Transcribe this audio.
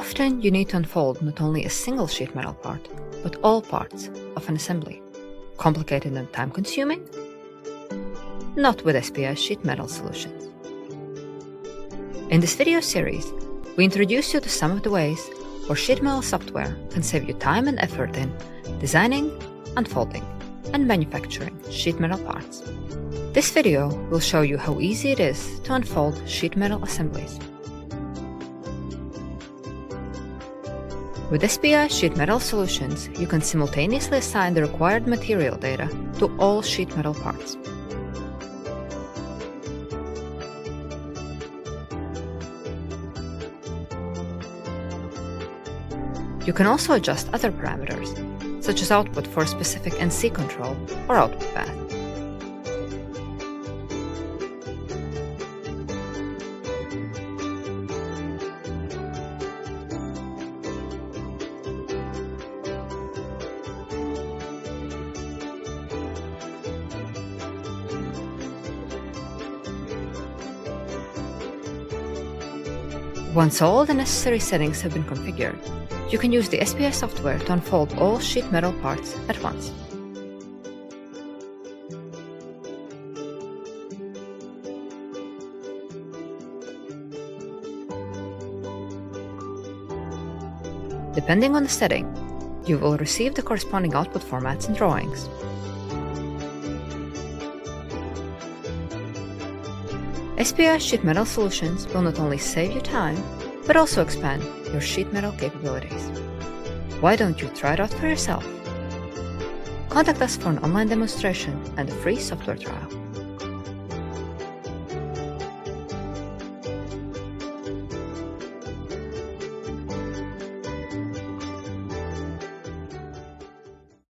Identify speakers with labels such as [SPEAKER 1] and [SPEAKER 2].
[SPEAKER 1] Often you need to unfold not only a single sheet metal part, but all parts of an assembly. Complicated and time-consuming? Not with SPI SheetMetal Solutions. In this video series, we introduce you to some of the ways where sheet metal software can save you time and effort in designing, unfolding, and manufacturing sheet metal parts. This video will show you how easy it is to unfold sheet metal assemblies. With SPI SheetMetal Solutions, you can simultaneously assign the required material data to all sheet metal parts. You can also adjust other parameters, such as output for a specific NC control or output path. Once all the necessary settings have been configured, you can use the SPI software to unfold all sheet metal parts at once. Depending on the setting, you will receive the corresponding output formats and drawings. SPI SheetMetal Solutions will not only save you time, but also expand your sheet metal capabilities. Why don't you try it out for yourself? Contact us for an online demonstration and a free software trial.